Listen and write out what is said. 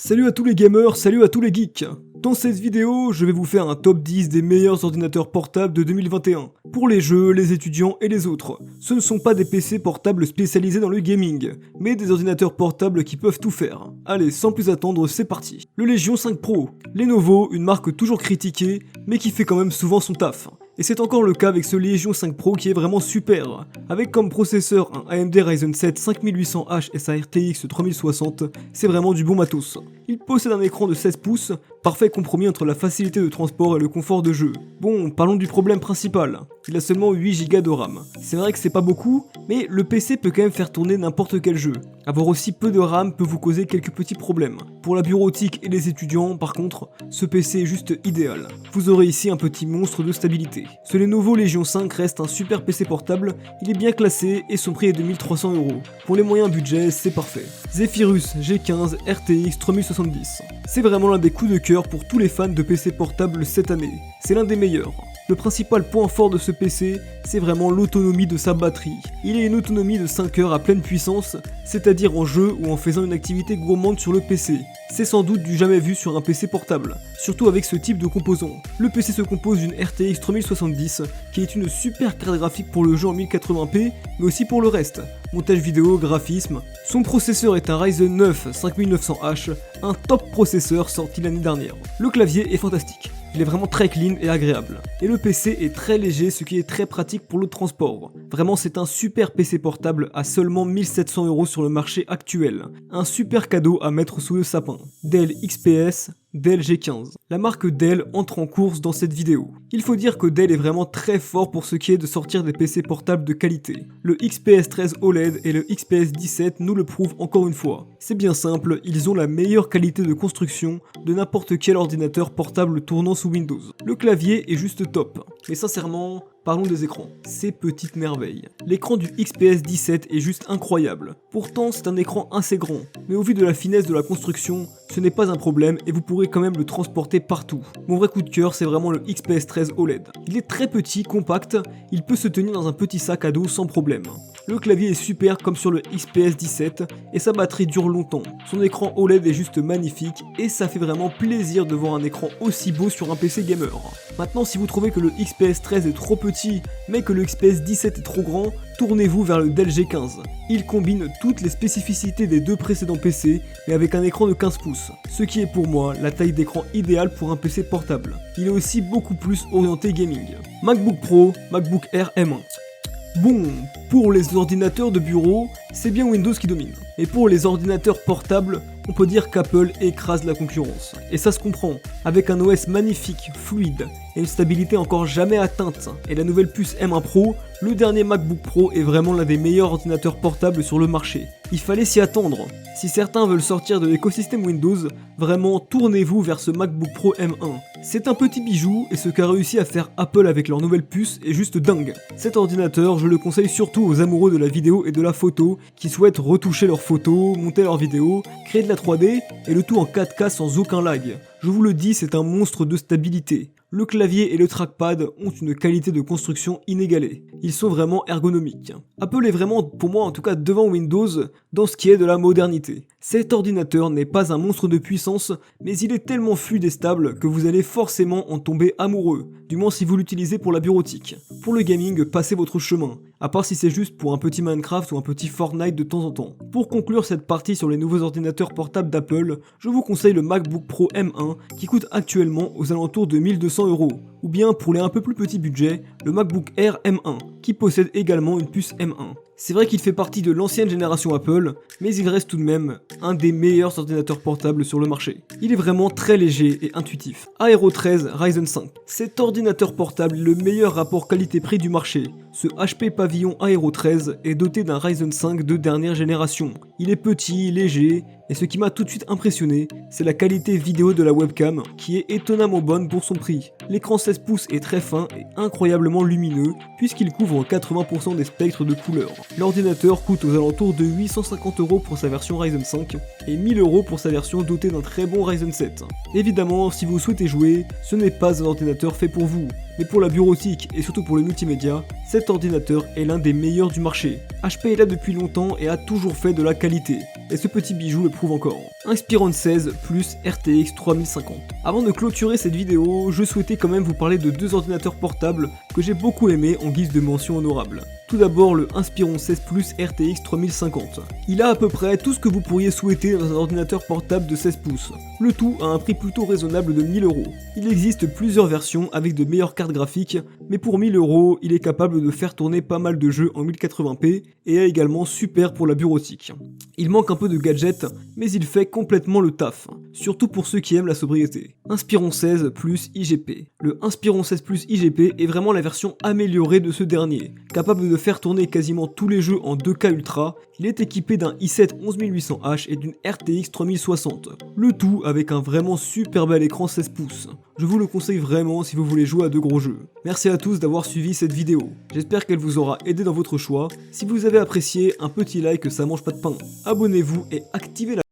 Salut à tous les gamers, salut à tous les geeks. Dans cette vidéo, je vais vous faire un top 10 des meilleurs ordinateurs portables de 2021. Pour les jeux, les étudiants et les autres. Ce ne sont pas des PC portables spécialisés dans le gaming, mais des ordinateurs portables qui peuvent tout faire. Allez, sans plus attendre, c'est parti. Le Legion 5 Pro. Lenovo, une marque toujours critiquée, mais qui fait quand même souvent son taf. Et c'est encore le cas avec ce Legion 5 Pro qui est vraiment super. Avec comme processeur un AMD Ryzen 7 5800H et sa RTX 3060, c'est vraiment du bon matos. Il possède un écran de 16 pouces, parfait compromis entre la facilité de transport et le confort de jeu. Bon, parlons du problème principal. Il a seulement 8Go de RAM. C'est vrai que c'est pas beaucoup, mais le PC peut quand même faire tourner n'importe quel jeu. Avoir aussi peu de RAM peut vous causer quelques petits problèmes. Pour la bureautique et les étudiants, par contre, ce PC est juste idéal. Vous aurez ici un petit monstre de stabilité. Ce Lenovo Legion 5 reste un super PC portable, il est bien classé et son prix est de 1300 €. Pour les moyens budget, c'est parfait. Zephyrus G15 RTX 3070. C'est vraiment l'un des coups de cœur pour tous les fans de PC portables cette année. C'est l'un des meilleurs. Le principal point fort de ce PC, c'est vraiment l'autonomie de sa batterie. Il a une autonomie de 5 heures à pleine puissance, c'est-à-dire en jeu ou en faisant une activité gourmande sur le PC. C'est sans doute du jamais vu sur un PC portable, surtout avec ce type de composants. Le PC se compose d'une RTX 3070, qui est une super carte graphique pour le jeu en 1080p, mais aussi pour le reste. Montage vidéo, graphisme. Son processeur est un Ryzen 9 5900H, un top processeur sorti l'année dernière. Le clavier est fantastique. Il est vraiment très clean et agréable. Et le PC est très léger, ce qui est très pratique pour le transport. Vraiment, c'est un super PC portable à seulement 1700 € sur le marché actuel. Un super cadeau à mettre sous le sapin. Dell XPS, Dell G15. La marque Dell entre en course dans cette vidéo. Il faut dire que Dell est vraiment très fort pour ce qui est de sortir des PC portables de qualité. Le XPS 13 OLED et le XPS 17 nous le prouvent encore une fois. C'est bien simple, ils ont la meilleure qualité de construction de n'importe quel ordinateur portable tournant sous Windows. Le clavier est juste top, mais sincèrement, parlons des écrans. Ces petites merveilles. L'écran du XPS 17 est juste incroyable. Pourtant, c'est un écran assez grand, mais au vu de la finesse de la construction, ce n'est pas un problème et vous pourrez quand même le transporter partout. Mon vrai coup de cœur, c'est vraiment le XPS 13 OLED. Il est très petit, compact, il peut se tenir dans un petit sac à dos sans problème. Le clavier est super comme sur le XPS 17 et sa batterie dure longtemps. Son écran OLED est juste magnifique et ça fait vraiment plaisir de voir un écran aussi beau sur un PC gamer. Maintenant, si vous trouvez que le XPS 13 est trop petit, mais que le XPS 17 est trop grand, tournez-vous vers le Dell G15. Il combine toutes les spécificités des deux précédents PC, mais avec un écran de 15 pouces, ce qui est pour moi la taille d'écran idéale pour un PC portable. Il est aussi beaucoup plus orienté gaming. MacBook Pro, MacBook Air M1. Bon, pour les ordinateurs de bureau, c'est bien Windows qui domine. Et pour les ordinateurs portables, on peut dire qu'Apple écrase la concurrence. Et ça se comprend, avec un OS magnifique, fluide, et une stabilité encore jamais atteinte, et la nouvelle puce M1 Pro, le dernier MacBook Pro est vraiment l'un des meilleurs ordinateurs portables sur le marché. Il fallait s'y attendre. Si certains veulent sortir de l'écosystème Windows, vraiment tournez-vous vers ce MacBook Pro M1. C'est un petit bijou et ce qu'a réussi à faire Apple avec leur nouvelle puce est juste dingue. Cet ordinateur, je le conseille surtout aux amoureux de la vidéo et de la photo qui souhaitent retoucher leurs photos, monter leurs vidéos, créer de la 3D et le tout en 4K sans aucun lag. Je vous le dis, c'est un monstre de stabilité. Le clavier et le trackpad ont une qualité de construction inégalée. Ils sont vraiment ergonomiques. Apple est vraiment, pour moi en tout cas, devant Windows dans ce qui est de la modernité. Cet ordinateur n'est pas un monstre de puissance, mais il est tellement fluide et stable que vous allez forcément en tomber amoureux, du moins si vous l'utilisez pour la bureautique. Pour le gaming, passez votre chemin, à part si c'est juste pour un petit Minecraft ou un petit Fortnite de temps en temps. Pour conclure cette partie sur les nouveaux ordinateurs portables d'Apple, je vous conseille le MacBook Pro M1 qui coûte actuellement aux alentours de 1200 €. Ou bien pour les un peu plus petits budgets, le MacBook Air M1 qui possède également une puce M1. C'est vrai qu'il fait partie de l'ancienne génération Apple, mais il reste tout de même un des meilleurs ordinateurs portables sur le marché. Il est vraiment très léger et intuitif. Aero 13 Ryzen 5. Cet ordinateur portable est le meilleur rapport qualité-prix du marché. Ce HP Pavillon Aero 13 est doté d'un Ryzen 5 de dernière génération. Il est petit, léger, et ce qui m'a tout de suite impressionné, c'est la qualité vidéo de la webcam, qui est étonnamment bonne pour son prix. L'écran 16 pouces est très fin et incroyablement lumineux, puisqu'il couvre 80% des spectres de couleurs. L'ordinateur coûte aux alentours de 850 € pour sa version Ryzen 5, et 1000 € pour sa version dotée d'un très bon Ryzen 7. Évidemment, si vous souhaitez jouer, ce n'est pas un ordinateur fait pour vous. Mais pour la bureautique et surtout pour le multimédia, cet ordinateur est l'un des meilleurs du marché. HP est là depuis longtemps et a toujours fait de la qualité. Et ce petit bijou le prouve encore. Inspiron 16 plus RTX 3050. Avant de clôturer cette vidéo, je souhaitais quand même vous parler de deux ordinateurs portables que j'ai beaucoup aimés en guise de mention honorable. Tout d'abord le Inspiron 16 Plus RTX 3050. Il a à peu près tout ce que vous pourriez souhaiter dans un ordinateur portable de 16 pouces, le tout à un prix plutôt raisonnable de 1000 €. Il existe plusieurs versions avec de meilleures cartes graphiques, mais pour 1000 €, il est capable de faire tourner pas mal de jeux en 1080p et est également super pour la bureautique. Il manque un peu de gadgets, mais il fait complètement le taf, surtout pour ceux qui aiment la sobriété. Inspiron 16 Plus IGP. Le Inspiron 16 Plus IGP est vraiment la version améliorée de ce dernier, capable de faire tourner quasiment tous les jeux en 2K Ultra. Il est équipé d'un i7 11800H et d'une RTX 3060, le tout avec un vraiment super bel écran 16 pouces. Je vous le conseille vraiment si vous voulez jouer à de gros jeux. Merci à tous d'avoir suivi cette vidéo, j'espère qu'elle vous aura aidé dans votre choix. Si vous avez apprécié, un petit like, ça mange pas de pain. Abonnez-vous et activez la